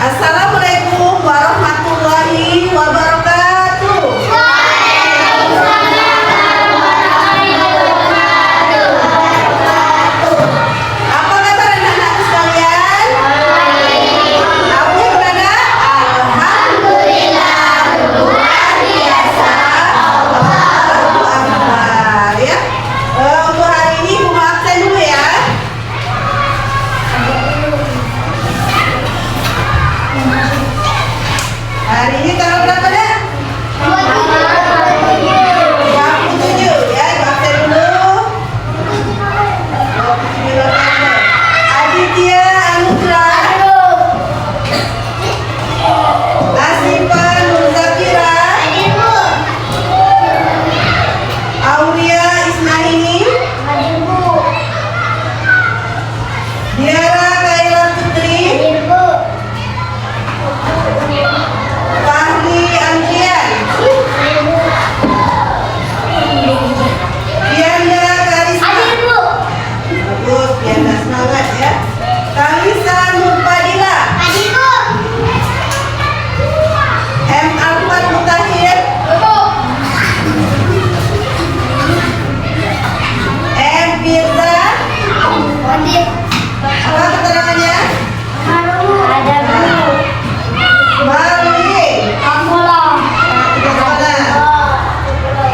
Assalamualaikum warahmatullahi wabarakatuh. Apa kabar anak-anakku sekalian? Aku gimana? Alhamdulillah, luar biasa. Allahu Akbar ya. Untuk hari ini Bu absen dulu ya. Hari ini tanggal berapa dah? Jam 7 ya, absen dulu. Aditya Anugrah, Asifa Nurzakira, Aulia Ismaili, Diara Kaila Putri, Fahri Andrian, Diana Karisma. Bagus, Diana semangat ya. Kalisa Nurpadila, M. Alfat Mutahir, M. Firza. Apa keterangannya? Marli,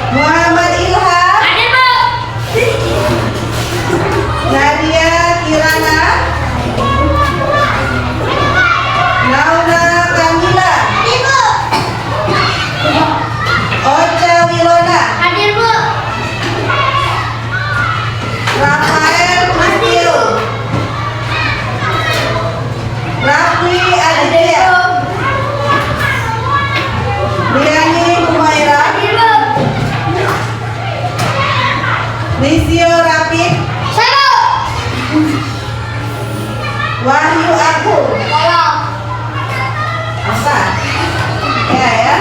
Muhammad Ilham, Nadia Kirana, Nauna Kamila, Ocha Wilona, Rafael Mastio, Rafli Aditya, Liani Humaira, Lisio Rapid, Wahyu Agung. Apa? Ya.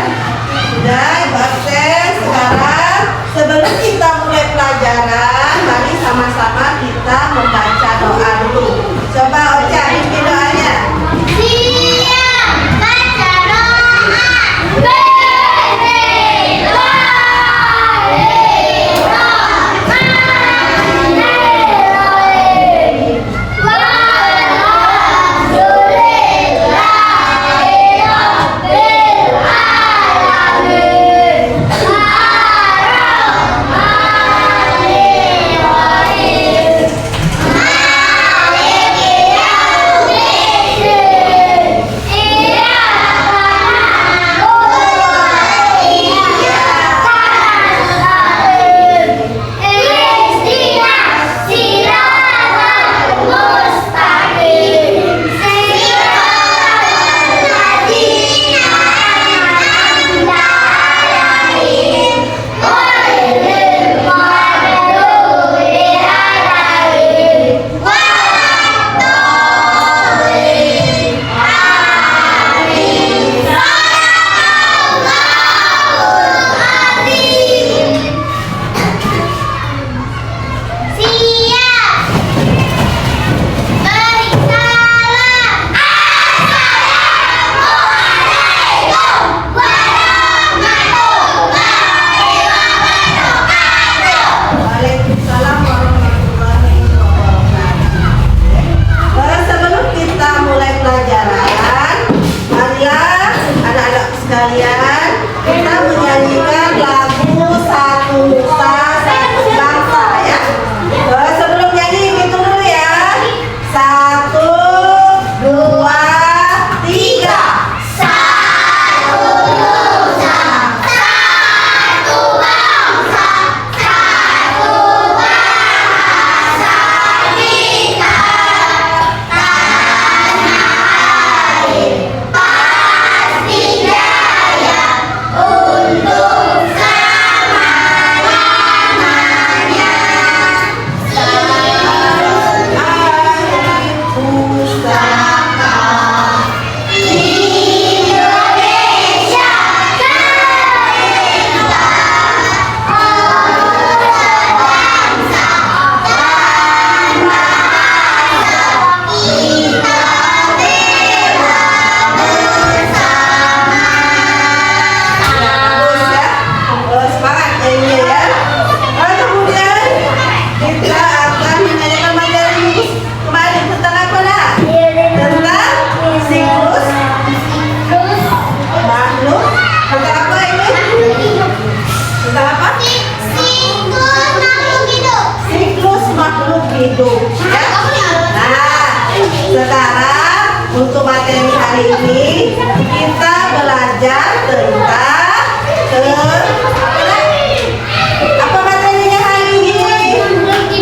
Sudah, Ibu absen. Sekarang sebelum kita mulai pelajaran, mari sama-sama kita membaca doa dulu. Coba Ocha pimpin doanya. Alhamdulillah. materi hari ini kita belajar tentang apa materinya hari ini?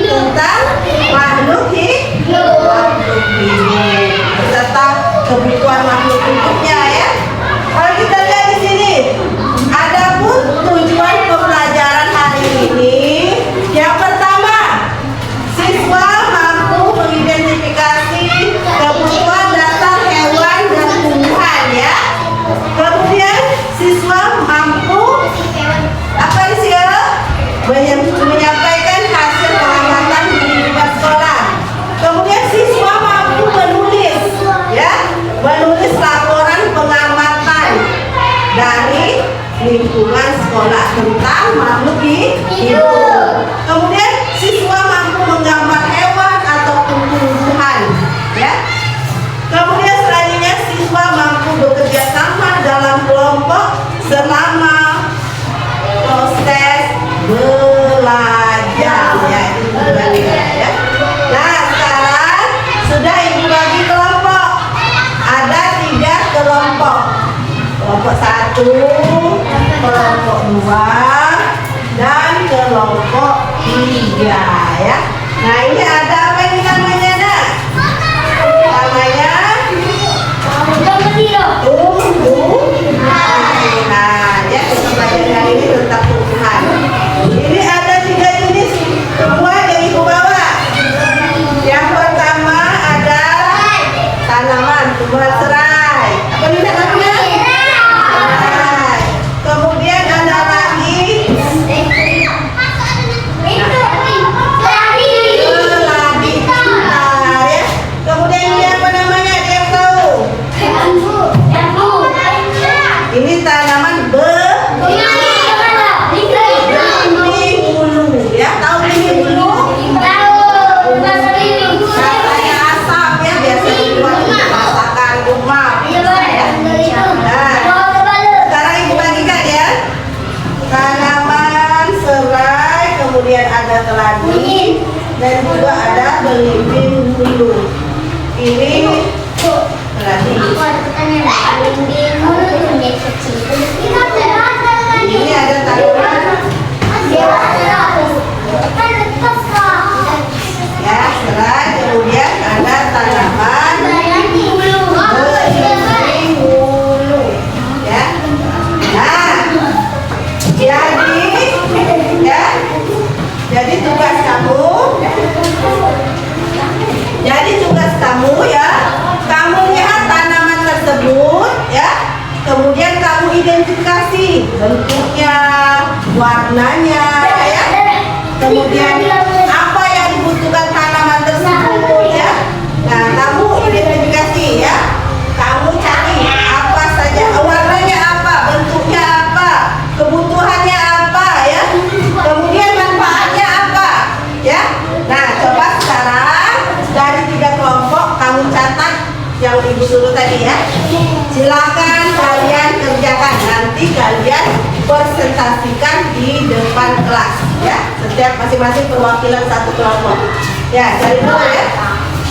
Tentang makhluk hidup serta kebutuhan makhluk hidupnya ya. Kalau kita lihat di sini, adapun tujuan pembelajaran hari ini, yang pertama, siswa mampu mengidentifikasi kebutuhan dasar hewan dan tumbuhan ya. Kemudian siswa mampu apa sih ya? Menyampaikan hasil pengamatan di lingkungan sekolah. Kemudian siswa mampu menulis ya, menulis laporan pengamatan dari lingkungan sekolah tentang makhluk hidup. Kemudian siswa mampu menggambar hewan ataupun tumbuhan ya. Kemudian selanjutnya siswa mampu bekerja sama dalam kelompok selama proses belajar ya, itu belajar ya. Nah sekarang sudah ibu bagi kelompok, ada 3 kelompok, kelompok 1, kelompok 2, dan kelompok 3 ya. Nah ini ada apa ini namanya nak? Namanya tumbuhan ya. Kita belajar hari ini tentang tumbuhan. Ini ada 3 jenis tumbuhan yang ibu bawa. Yang pertama ada tanaman, tumbuhan serai. Apa ini namanya? Serai. Kemudian ada lagi keladi pintar ya. Kemudian ini apa namanya? Ada yang tahu? Ini tanaman benih bulu ya. Tahu benih bulu? Rasanya asam ya, biasa dibuat untuk masakan rumah. Nah, sekarang ibu bagikan ya. Tanaman serai, kemudian ada keladi, dan juga ada belimbing bulu. Ini keladi. Ini ada tanaman ya serai, kemudian ada tanaman belimbing bulu ya. Nah jadi tugas kamu ya, kamu lihat tanaman tersebut ya, kemudian kamu identifikasi bentuknya, warnanya ya, kemudian apa yang dibutuhkan tanaman tersebut ya. Nah kamu identifikasi ya, kamu cari apa saja, warnanya apa, bentuknya apa, kebutuhannya apa ya, kemudian manfaatnya apa ya. Nah coba sekarang dari 3 kelompok kamu catat yang ibu suruh tadi ya. Silakan kalian kerjakan, nanti kalian presentasikan di depan kelas ya. Setiap masing-masing perwakilan 1 kelompok ya. Dari dulu ya,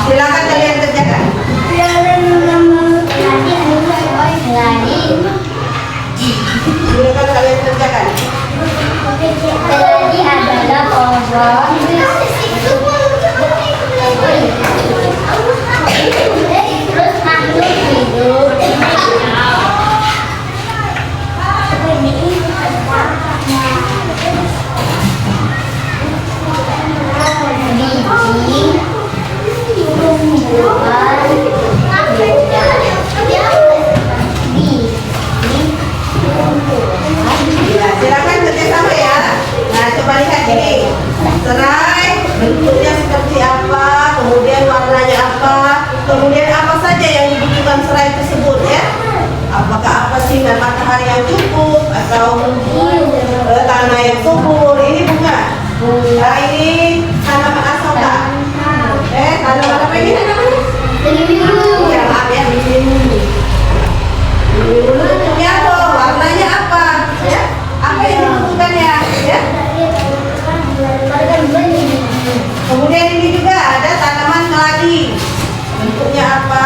silakan kalian kerjakan. Silakan kalian kerjakan. Tadi adalah pohon. Terus makhluk hidup. Ya, silakan kerjasama ya. Nah, coba lihat ini. Serai bentuknya seperti apa, kemudian warnanya apa, kemudian apa saja yang dibutuhkan serai tersebut ya. Apakah apa sih matahari yang cukup atau tanah yang subur. Ini bunga. Nah, ini tanaman asoka. Tanaman apa ini namanya? Ya, maaf ya, ini bentuknya apa, warnanya apa ya, apa yang dibutuhkannya ya. Kemudian ini juga ada tanaman keladi, bentuknya apa,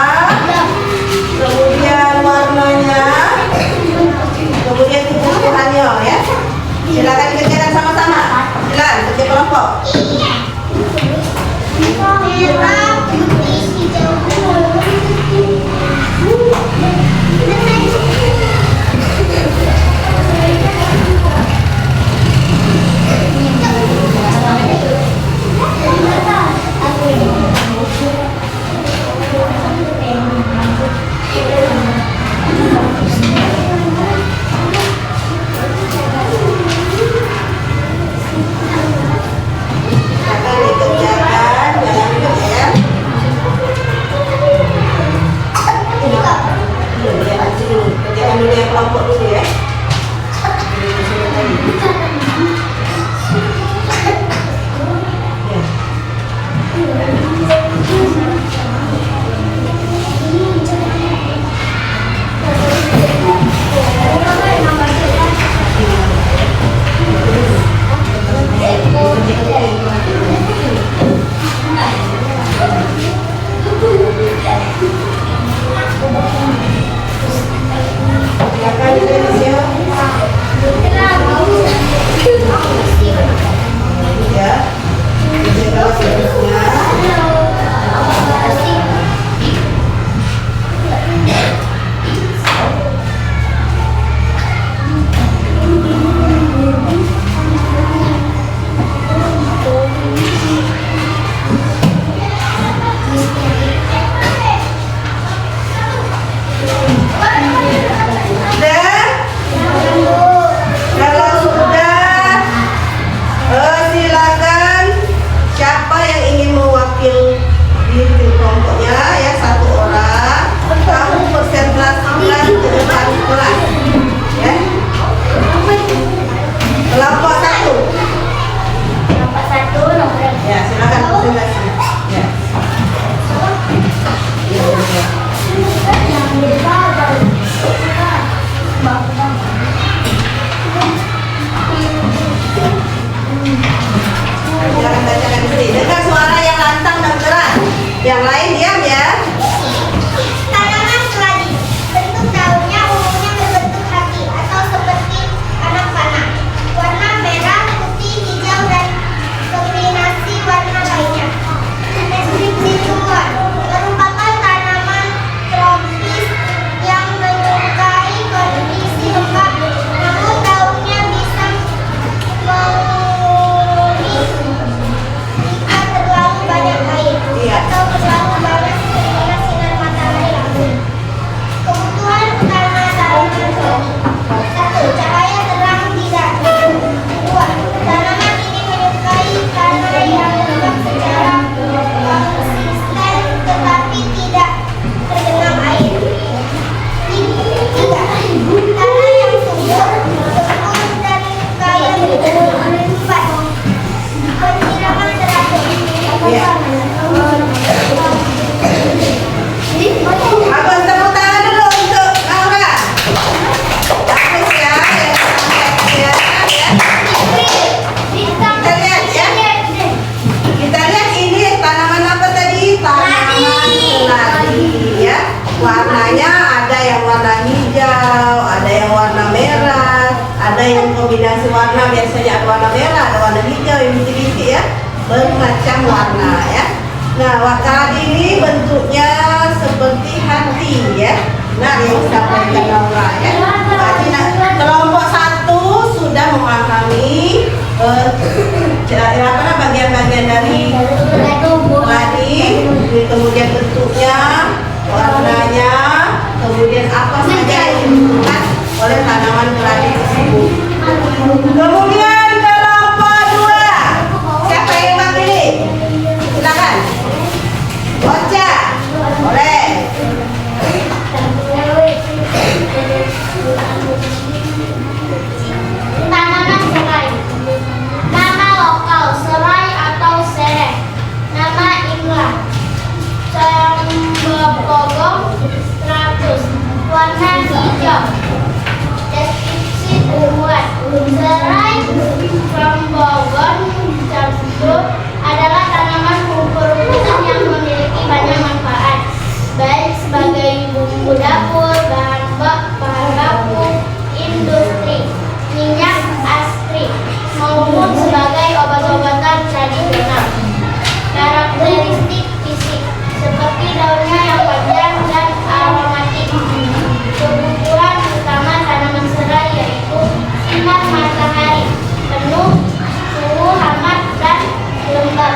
Sudah? Kalau sudah, silakan siapa yang ingin mewakili kelompoknya ya, satu orang. Kamu konsentrasikan ke depan kelas, ya. Kelompok satu. Kelompok satu nomor Ya, silakan konsentrasi. Ya. Silakan bacakan di sini dengan suara yang lantang dan keras. Yang lain diam ya. tanaman keladi. Bentuk daunnya umumnya berbentuk hati atau seperti anak panah. Warna merah, putih, hijau, dan kombinasi warna lainnya. Deskripsi tumbuhan merupakan tanaman tropis yang menyukai kondisi lembab, namun daunnya bisa menguning jika terlalu banyak air Iya. atau terlalu panas ketika sinar matahari langsung. Kebutuhan utama tanaman keladi. 1. Cahaya terang tidak. 2. Tanaman ini menyukai tanah yang lembab secara konsisten tetapi tidak tergenang air. 3. Tanah yang subur, subur dan kaya bibit. 4. Penyiraman teratur. Iya. Abang tepuk tangan dulu untuk Laura. Bagus ya, yang sampainya ya. Kita lihat ya. Kita lihat ini tanaman apa tadi? Tanaman keladi ya. Warnanya ada yang warna hijau, ada yang warna merah, ada yang kombinasi warna, biasanya ada warna merah, ada warna hijau yang bintik-bintik ya. Bermacam warna ya. Nah, keladi ini bentuknya seperti hati ya. Nah, yang disampaikan Laura ya. Berarti kelompok satu sudah memahami bagian-bagian dari keladi, kemudian bentuknya, warnanya, kemudian apa saja yang dibutuhkan oleh tanaman keladi tersebut. Kemudian kelompok dua, siapa yang memilih? Silakan. Baca. Boleh. Tanaman serai. Nama lokal serai atau sereh. Nama imlah Cembogong 100. Warna hijau. Deskripsi tumbuhan. Serai Cembogong 100 adalah tanaman rumput-rumputan yang memiliki banyak manfaat, baik sebagai bumbu dapur, bahan baku industri, minyak astri, maupun sebagai obat-obatan tradisional. Karakteristik fisik seperti daunnya yang panjang dan aromatik. Kebutuhan utama tanaman serai yaitu sinar matahari penuh, suhu hangat dan lembab.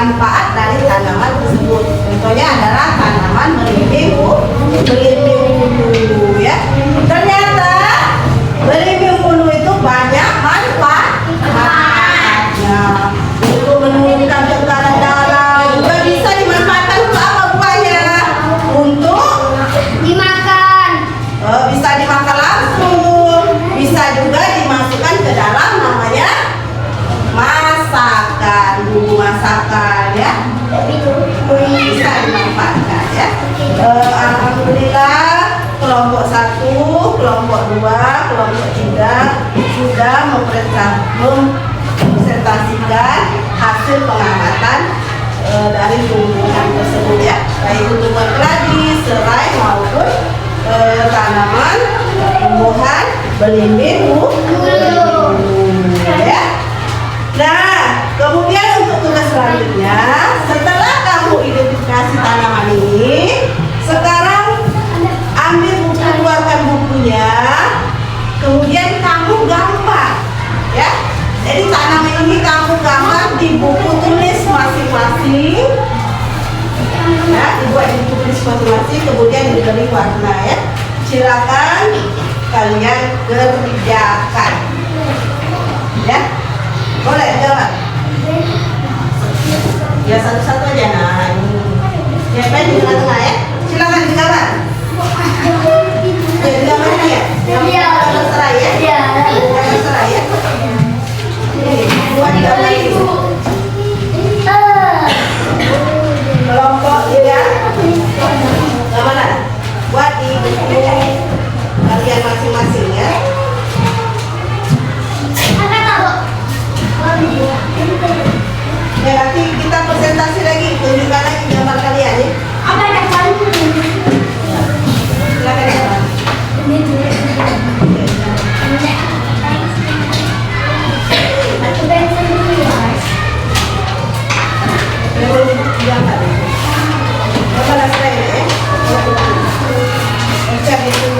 manfaat dari tanaman tersebut. Contohnya adalah tanaman belimbing ulu ya. Ternyata belimbing ulu itu banyak manfaatnya. Untuk menurunkan tekanan darah, juga bisa dimanfaatkan untuk apa buahnya? Untuk Dimakan. bisa dimakan langsung, bisa juga dimasukkan ke dalam namanya masakan, bumbu masakan ya. Bisa dimanfaatkan ya. Alhamdulillah kelompok 1, kelompok 2, kelompok 3 sudah mempresentasikan hasil pengamatan dari tumbuhan tersebut ya, baik tumbuhan keladi, serai maupun tanaman tumbuhan belimbing ulu ya. Nah, kemudian untuk tugas selanjutnya, setelah kamu identifikasi tanaman ini, sekarang ambil buku, keluarkan bukunya, kemudian kamu gambar ya. Jadi tanaman ini kamu gambar di buku tulis masing-masing ya, dibuat di buku tulis masing-masing, kemudian diberi warna ya. Silakan kalian kerjakan ya. Boleh jalan ya, satu-satu aja. Nah ini siapa di tengah-tengah ya, silakan digambar ya, digambarnya ya, yang terserah ya, yang terserah ya. Ini buat digambar ini. Kelompok 3 gambaran buat di buku kalian masing-masing ya. Ya, nanti kita presentasi lagi, tunjukkan lagi gambar kalian ya. Apa yang paling Silakan gambar. Aku bensin dulu ya. Gambar. Gambar saya ya. Ucap itu.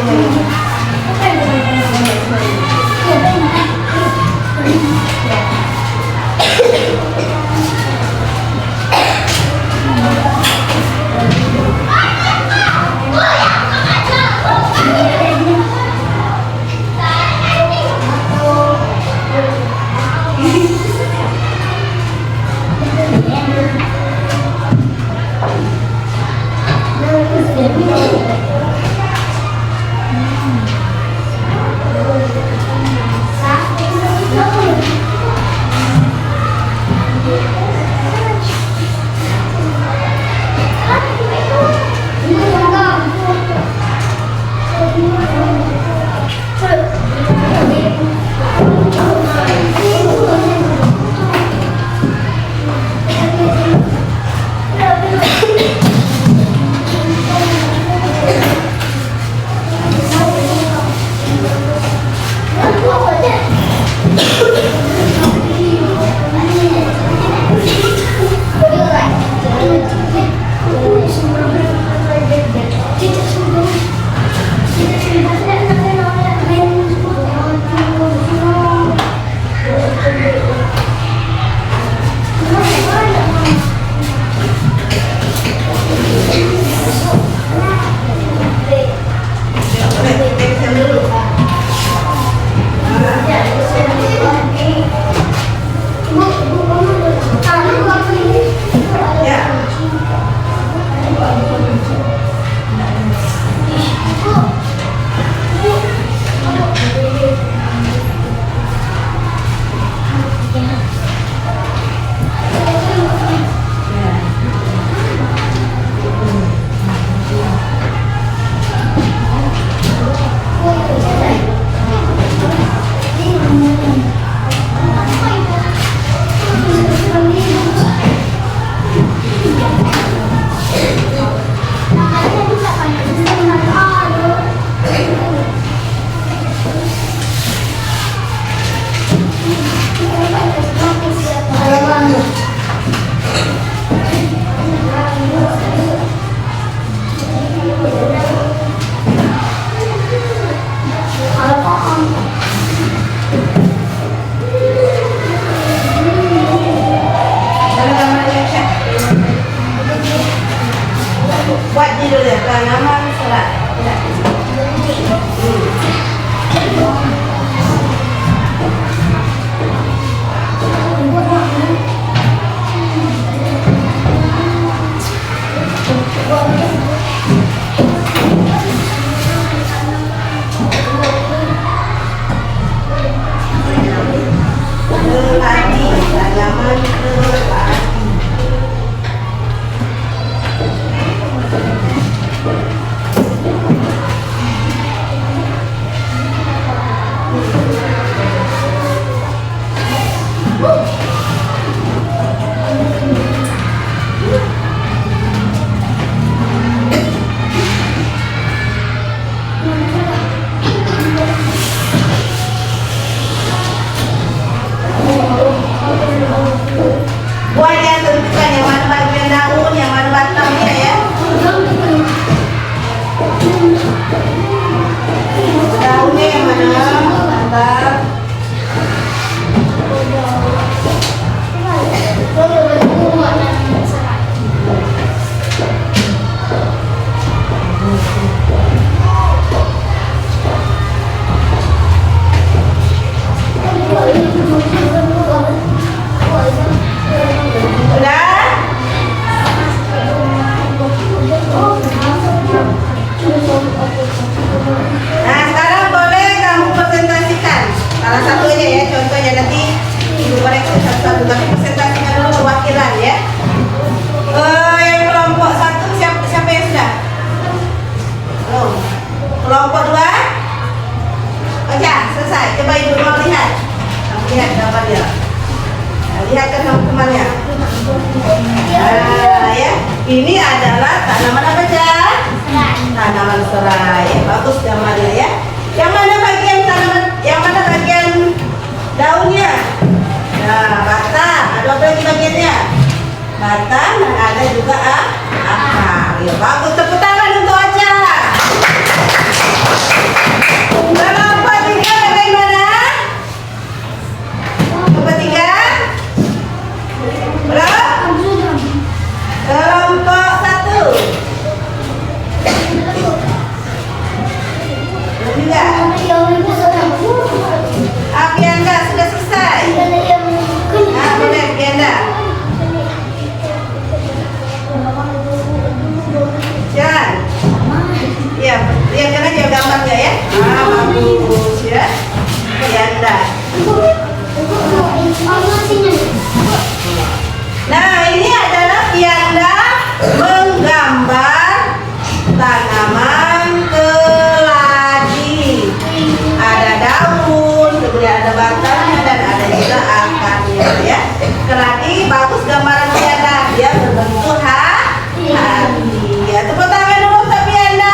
Buahnya tentukan yang mana bagian daun, yang mana batangnya ya. Daunnya yang mana? Mantap. Udah? Nah, sekarang boleh kamu presentasikan salah satunya ya, contohnya nanti ibu koreksi satu-satu, tapi presentasinya dulu perwakilan ya. Yang kelompok satu siapa yang sudah? Belum. Kelompok dua? Oke, selesai. Coba ibu mau lihat. Kamu lihat gambarnya. Nah, lihat kan teman-temannya. Nah, ya. Ini adalah tanaman apa aja? Tanaman serai. Bagus gambarnya ya. Yang mana bagian tanaman? Yang mana bagian daunnya? Nah, batang. Ada apa lagi bagiannya? Batang dan ada juga akar. Ya, bagus. Tepuk tangan untuk Aca. Kelompok tiga bagaimana? Kelompok tiga? Belum? Kelompok satu? Belum juga? Apianda sudah selesai? Nah, boleh Apianda. Jangan. Iya, lihatkan aja gambarnya ya. Ah, bagus ya. Apianda. Nah, ini adalah Pianda menggambar tanaman keladi. Ada daun, kemudian ada batangnya dan ada juga akarnya ya. Keladi bagus gambaran Pianda, dia berbentuk hati. Ya, tepuk tangan dulu untuk Pianda.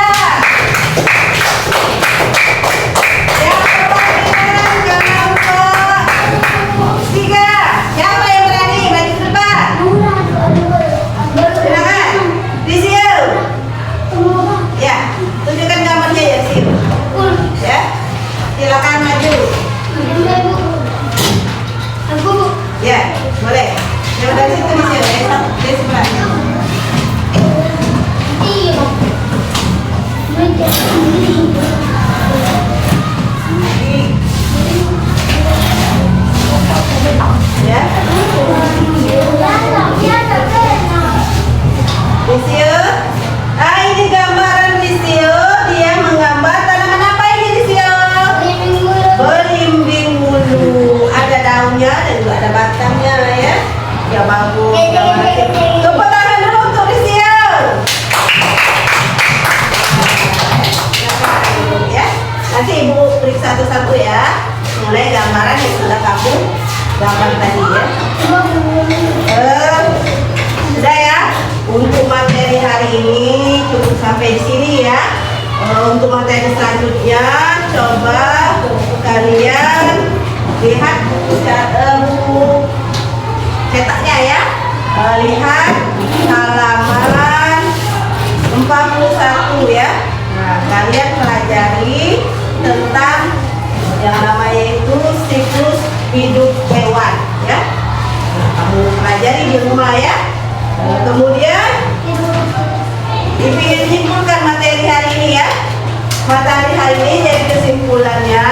Ya, perwakilan kelompok tiga. Siapa yang berani maju ke depan? Silakan. Rizio. Ya, tunjukkan gambarnya ya, Sim. Ya, silakan maju. Ya, boleh. Yang dari situ Rizio, ya, di sebelah. Ya. Rizio. Ah, ini gambaran Rizio. Dia menggambar tanaman apa ini Rizio? Belimbing bulu. Ada daunnya dan juga ada batangnya ya. Ya bagus. Tepuk tangan dulu untuk Rizio. Ya. Nanti ibu periksa satu-satu ya. Mulai gambaran yang sudah kamu gambar tadi ya. Sudah ya. Untuk materi hari ini cukup sampai di sini ya. Untuk materi selanjutnya coba kalian lihat buku cetaknya ya. Lihat halaman 41 ya. Nah, kalian pelajari tentang yang namanya itu siklus hidup hewan ya. Nah, kamu pelajari di rumah ya. Kemudian ingin menyimpulkan materi hari ini ya. Materi hari ini jadi kesimpulannya,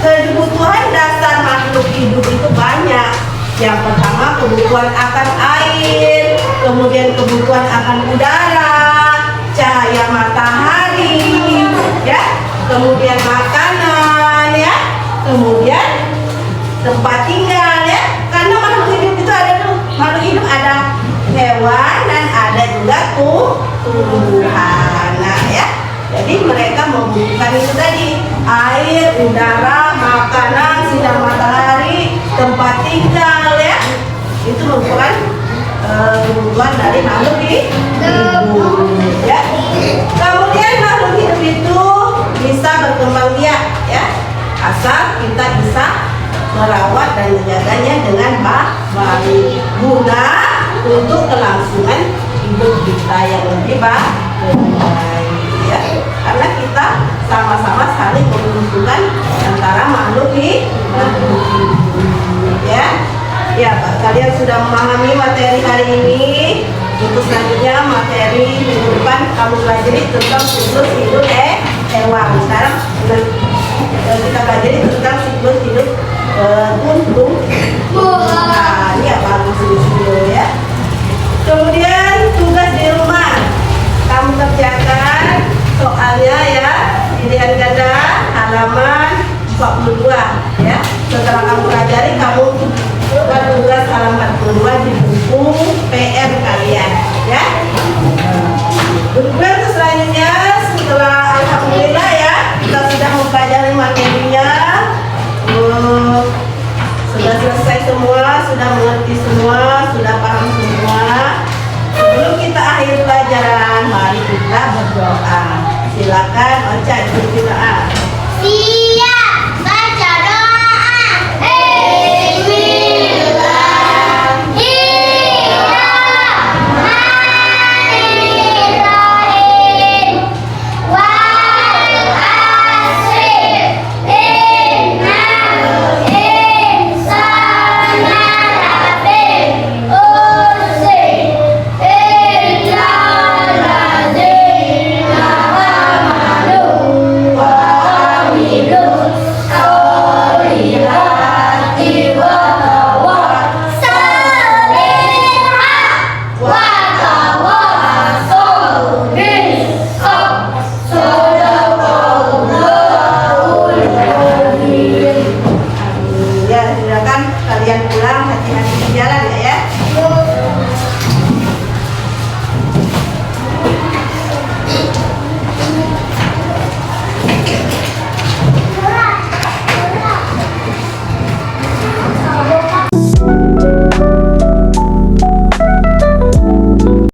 kebutuhan dasar makhluk hidup itu banyak. Yang pertama kebutuhan akan air, kemudian kebutuhan akan udara, cahaya matahari, ya, kemudian makanan, ya, kemudian tempat tinggal, ya. Karena makhluk hidup itu ada tuh, makhluk hidup ada hewan dan ada juga tumbuhan. Nah, ya. Jadi mereka membutuhkan itu tadi, air, udara, makanan, sinar matahari, tempat tinggal ya. Itu merupakan kebutuhan dari makhluk hidup ya. Kemudian makhluk hidup itu bisa berkembang biak ya, asal kita bisa merawat dan menjaganya dengan baik, guna untuk kelangsungan hidup kita yang lebih baik ya. Karena kita sama-sama saling menguntungkan antara makhluk hidup ya. Ya, Pak, kalian sudah memahami materi hari ini. Untuk selanjutnya materi minggu depan kamu pelajari tentang siklus hidup hewan. Sekarang kita pelajari tentang siklus hidup tumbuhan. Nah, ini apa maksudnya ya? Kemudian tugas di rumah kamu kerjakan soalnya ya, pilihan ganda halaman 42 ya. Setelah kamu pelajari, kamu buat tugas halaman 42 di buku PR kalian ya. Kemudian selanjutnya setelah alhamdulillah ya kita sudah mempelajari materinya, sudah selesai semua, sudah mengerti semua, sudah paham semua. Sebelum kita akhir pelajaran, mari kita berdoa. Silakan Ocha berdoa.